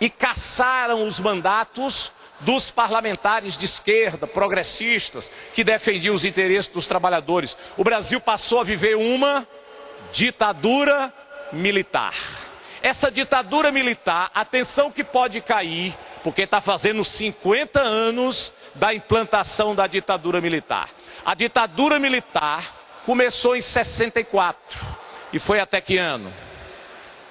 e cassaram os mandatos dos parlamentares de esquerda, progressistas, que defendiam os interesses dos trabalhadores. O Brasil passou a viver uma ditadura militar. Essa ditadura militar, atenção que pode cair, porque está fazendo 50 anos da implantação da ditadura militar. A ditadura militar começou em 64 e foi até que ano?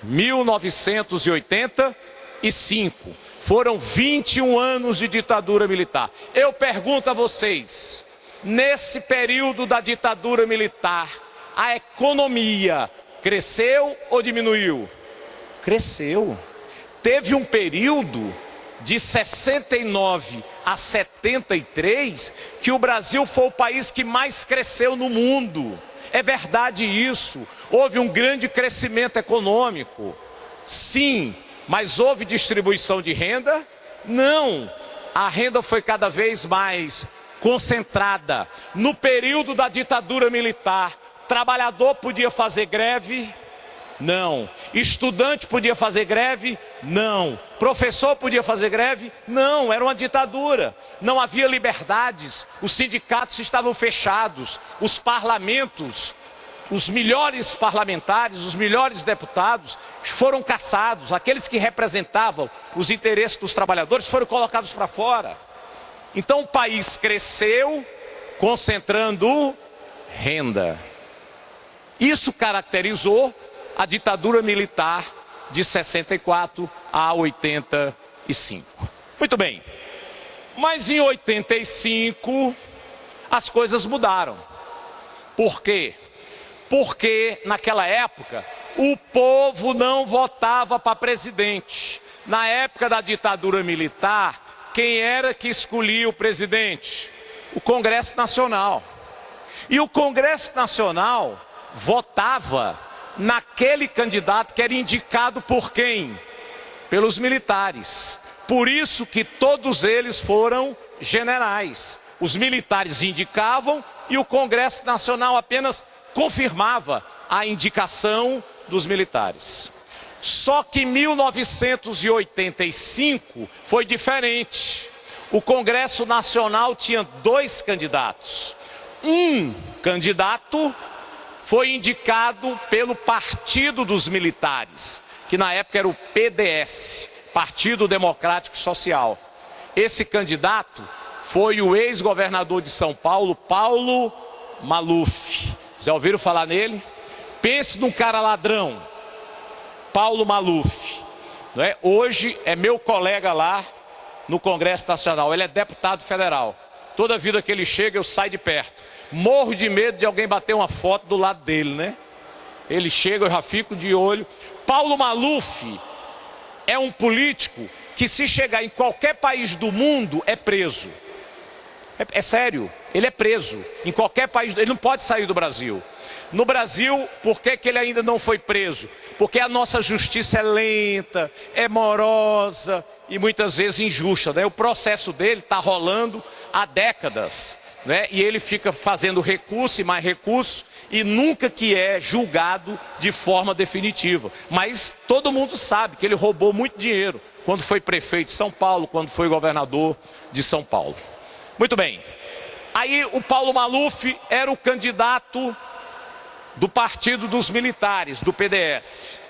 1985. Foram 21 anos de ditadura militar. Eu pergunto a vocês, nesse período da ditadura militar, a economia cresceu ou diminuiu? Cresceu. Teve um período de 69 a 73 que o Brasil foi o país que mais cresceu no mundo. É verdade isso. Houve um grande crescimento econômico. Sim. Mas houve distribuição de renda? Não. A renda foi cada vez mais concentrada. No período da ditadura militar, trabalhador podia fazer greve? Não. Estudante podia fazer greve? Não. Professor podia fazer greve? Não. Era uma ditadura. Não havia liberdades. Os sindicatos estavam fechados. Os parlamentos, os melhores parlamentares, os melhores deputados foram cassados. Aqueles que representavam os interesses dos trabalhadores foram colocados para fora. Então o país cresceu concentrando renda. Isso caracterizou a ditadura militar de 64 a 85. Muito bem. Mas em 85 as coisas mudaram. Por quê? Porque naquela época o povo não votava para presidente. Na época da ditadura militar, quem era que escolhia o presidente? O Congresso Nacional. E o Congresso Nacional votava naquele candidato que era indicado por quem? Pelos militares. Por isso que todos eles foram generais. Os militares indicavam e o Congresso Nacional apenas confirmava a indicação dos militares. Só que em 1985 foi diferente. O Congresso Nacional tinha dois candidatos. Um candidato foi indicado pelo Partido dos Militares, que na época era o PDS, Partido Democrático Social. Esse candidato foi o ex-governador de São Paulo, Paulo Maluf. Já ouviram falar nele? Pense num cara ladrão, Paulo Maluf. Não é? Hoje é meu colega lá no Congresso Nacional, ele é deputado federal. Toda vida que ele chega eu saio de perto. Morro de medo de alguém bater uma foto do lado dele, né? Ele chega, eu já fico de olho. Paulo Maluf é um político que se chegar em qualquer país do mundo é preso. É sério, ele é preso em qualquer país, ele não pode sair do Brasil. No Brasil, por que ele ainda não foi preso? Porque a nossa justiça é lenta, é morosa e muitas vezes injusta, né? O processo dele está rolando há décadas, né? E ele fica fazendo recurso e mais recurso e nunca que é julgado de forma definitiva. Mas todo mundo sabe que ele roubou muito dinheiro quando foi prefeito de São Paulo, quando foi governador de São Paulo. Muito bem, aí o Paulo Maluf era o candidato do Partido dos Militares, do PDS.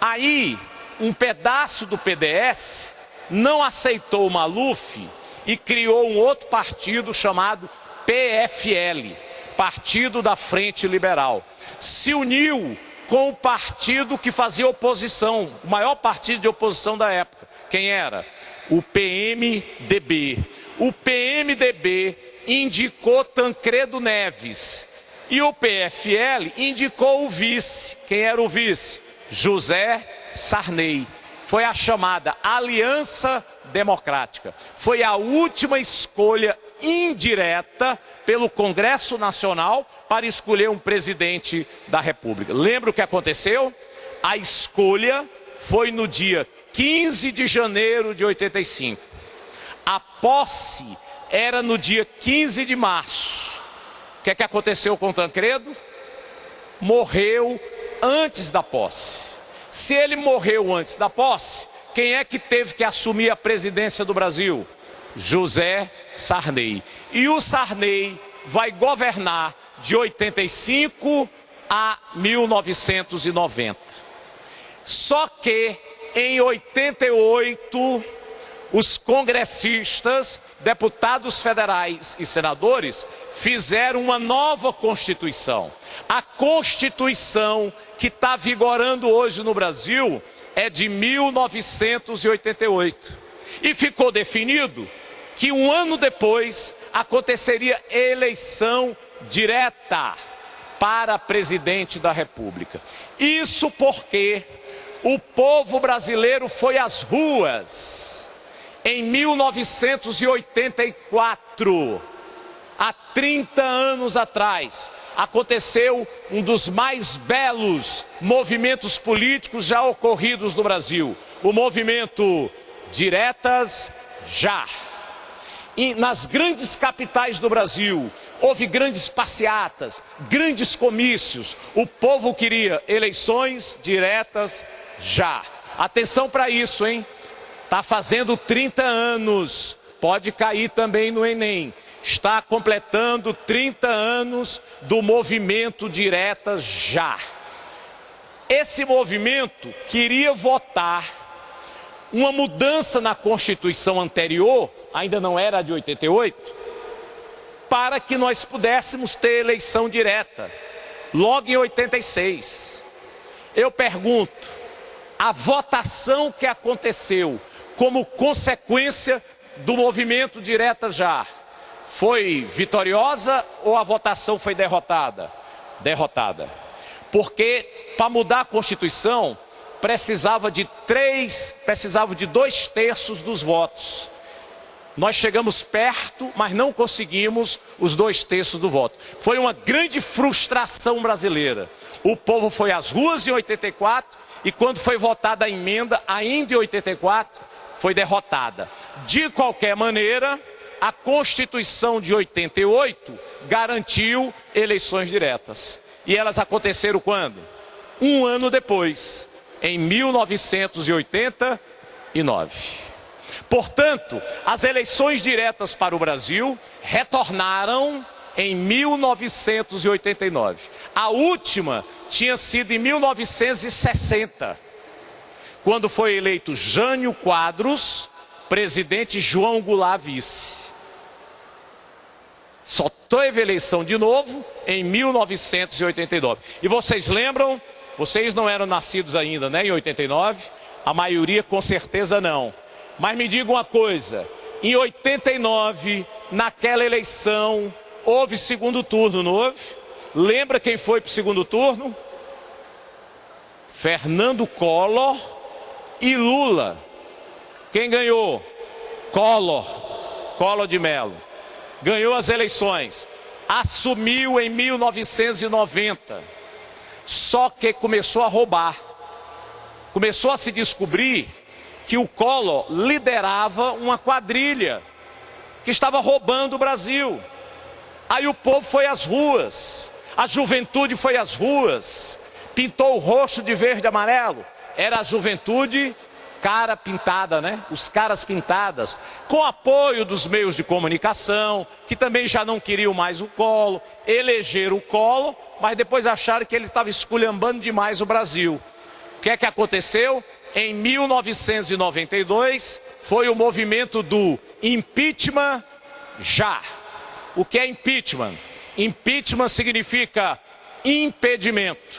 Aí, um pedaço do PDS não aceitou o Maluf e criou um outro partido chamado PFL, Partido da Frente Liberal. Se uniu com o partido que fazia oposição, o maior partido de oposição da época. Quem era? O PMDB. O PMDB indicou Tancredo Neves e o PFL indicou o vice. Quem era o vice? José Sarney. Foi a chamada Aliança Democrática. Foi a última escolha indireta pelo Congresso Nacional para escolher um presidente da República. Lembra o que aconteceu? A escolha foi no dia 15 de janeiro de 85. A posse era no dia 15 de março. O que é que aconteceu com Tancredo? Morreu antes da posse. Se ele morreu antes da posse, quem é que teve que assumir a presidência do Brasil? José Sarney. E o Sarney vai governar de 85 a 1990. Só que em 88, os congressistas, deputados federais e senadores fizeram uma nova Constituição. A Constituição que está vigorando hoje no Brasil é de 1988. E ficou definido que um ano depois aconteceria eleição direta para presidente da República. Isso porque o povo brasileiro foi às ruas em 1984, há 30 anos atrás, aconteceu um dos mais belos movimentos políticos já ocorridos no Brasil, o movimento Diretas Já. E nas grandes capitais do Brasil, houve grandes passeatas, grandes comícios. O povo queria eleições diretas já. Atenção para isso, hein? Está fazendo 30 anos, pode cair também no Enem. Está completando 30 anos do movimento Diretas Já. Esse movimento queria votar uma mudança na Constituição anterior, ainda não era a de 88, para que nós pudéssemos ter eleição direta, logo em 86. Eu pergunto, a votação que aconteceu como consequência do movimento Diretas Já, foi vitoriosa ou a votação foi derrotada? Derrotada. Porque para mudar a Constituição, precisava de 2/3 dos votos. Nós chegamos perto, mas não conseguimos os 2/3 do voto. Foi uma grande frustração brasileira. O povo foi às ruas em 84 e quando foi votada a emenda, ainda em 84, foi derrotada. De qualquer maneira, a Constituição de 88 garantiu eleições diretas. E elas aconteceram quando? Um ano depois, em 1989. Portanto, as eleições diretas para o Brasil retornaram em 1989. A última tinha sido em 1960, quando foi eleito Jânio Quadros, presidente, João Goulart vice. Só teve eleição de novo em 1989. E vocês lembram? Vocês não eram nascidos ainda, né, em 89? A maioria com certeza não. Mas me diga uma coisa, em 89, naquela eleição, houve segundo turno, não houve? Lembra quem foi para o segundo turno? Fernando Collor e Lula. Quem ganhou? Collor de Mello. Ganhou as eleições. Assumiu em 1990. Só que começou a roubar. Começou a se descobrir que o Collor liderava uma quadrilha que estava roubando o Brasil. Aí o povo foi às ruas, a juventude foi às ruas, pintou o rosto de verde e amarelo. Era a juventude cara pintada, né? Os caras pintadas, com apoio dos meios de comunicação, que também já não queriam mais o Collor, elegeram o Collor, mas depois acharam que ele estava esculhambando demais o Brasil. O que é que aconteceu? Em 1992, foi o movimento do impeachment já. O que é impeachment? Impeachment significa impedimento.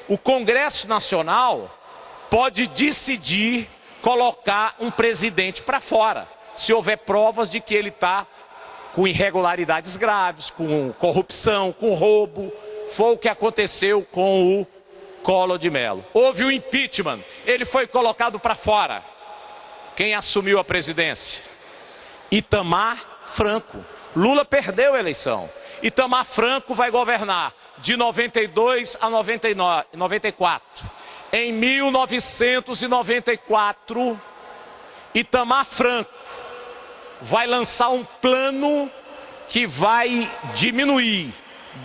O Congresso Nacional pode decidir colocar um presidente para fora, se houver provas de que ele está com irregularidades graves, com corrupção, com roubo. Foi o que aconteceu com o Collor de Mello. Houve o impeachment, ele foi colocado para fora. Quem assumiu a presidência? Itamar Franco. Lula perdeu a eleição. Itamar Franco vai governar de 92 a 94. Em 1994, Itamar Franco vai lançar um plano que vai diminuir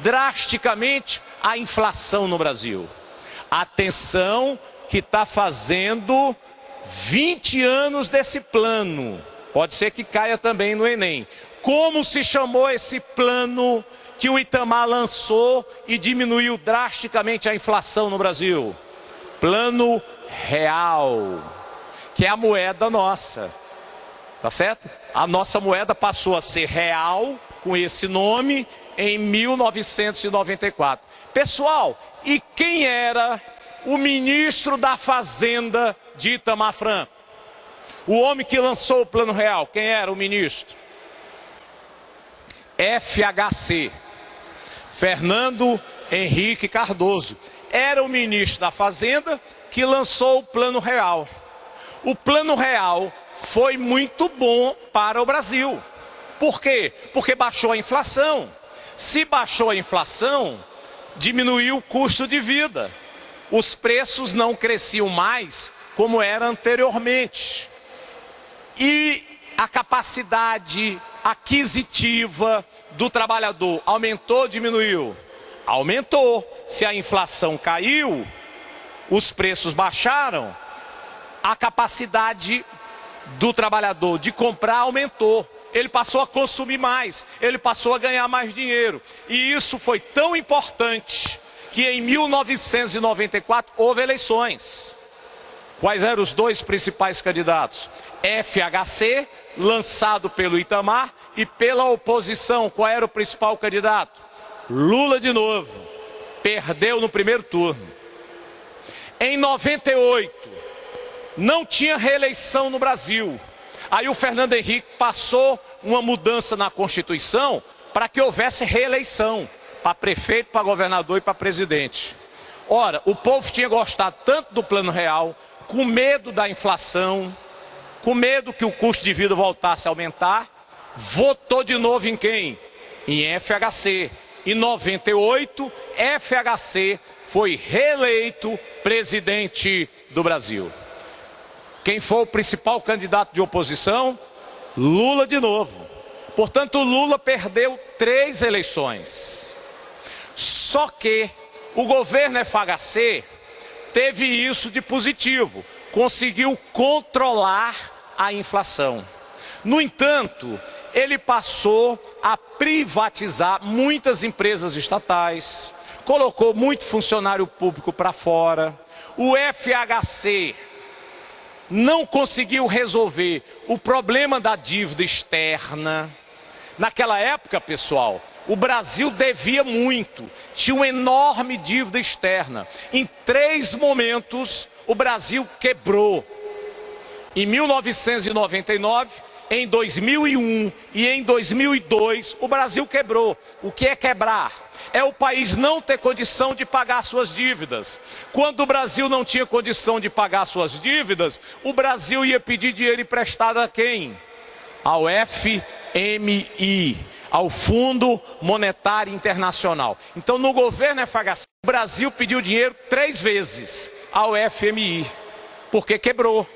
drasticamente a inflação no Brasil. Atenção, que está fazendo 20 anos desse plano. Pode ser que caia também no Enem. Como se chamou esse plano que o Itamar lançou e diminuiu drasticamente a inflação no Brasil? Plano Real, que é a moeda nossa, tá certo? A nossa moeda passou a ser real, com esse nome, em 1994. Pessoal, e quem era o ministro da Fazenda de Itamar Franco? O homem que lançou o Plano Real, quem era o ministro? FHC, Fernando Henrique Cardoso. Era o ministro da Fazenda que lançou o Plano Real. O Plano Real foi muito bom para o Brasil. Por quê? Porque baixou a inflação. Se baixou a inflação, diminuiu o custo de vida. Os preços não cresciam mais como era anteriormente. E a capacidade aquisitiva do trabalhador aumentou ou diminuiu? Aumentou. Se a inflação caiu, os preços baixaram, a capacidade do trabalhador de comprar aumentou. Ele passou a consumir mais, ele passou a ganhar mais dinheiro. E isso foi tão importante que em 1994 houve eleições. Quais eram os dois principais candidatos? FHC, lançado pelo Itamar, e pela oposição, qual era o principal candidato? Lula de novo. Perdeu no primeiro turno. Em 98, não tinha reeleição no Brasil. Aí o Fernando Henrique passou uma mudança na Constituição para que houvesse reeleição para prefeito, para governador e para presidente. Ora, o povo tinha gostado tanto do Plano Real, com medo da inflação, com medo que o custo de vida voltasse a aumentar, votou de novo em quem? Em FHC. Em 98, FHC foi reeleito presidente do Brasil. Quem foi o principal candidato de oposição? Lula de novo. Portanto, Lula perdeu 3 eleições. Só que o governo FHC teve isso de positivo, conseguiu controlar a inflação. No entanto, ele passou a privatizar muitas empresas estatais, colocou muito funcionário público para fora. O FHC não conseguiu resolver o problema da dívida externa. Naquela época, pessoal, o Brasil devia muito, tinha uma enorme dívida externa. Em 3 momentos, o Brasil quebrou. Em 1999, em 2001 e em 2002, o Brasil quebrou. O que é quebrar? É o país não ter condição de pagar suas dívidas. Quando o Brasil não tinha condição de pagar suas dívidas, o Brasil ia pedir dinheiro emprestado a quem? Ao FMI, ao Fundo Monetário Internacional. Então, no governo FHC, o Brasil pediu dinheiro 3 vezes ao FMI, porque quebrou.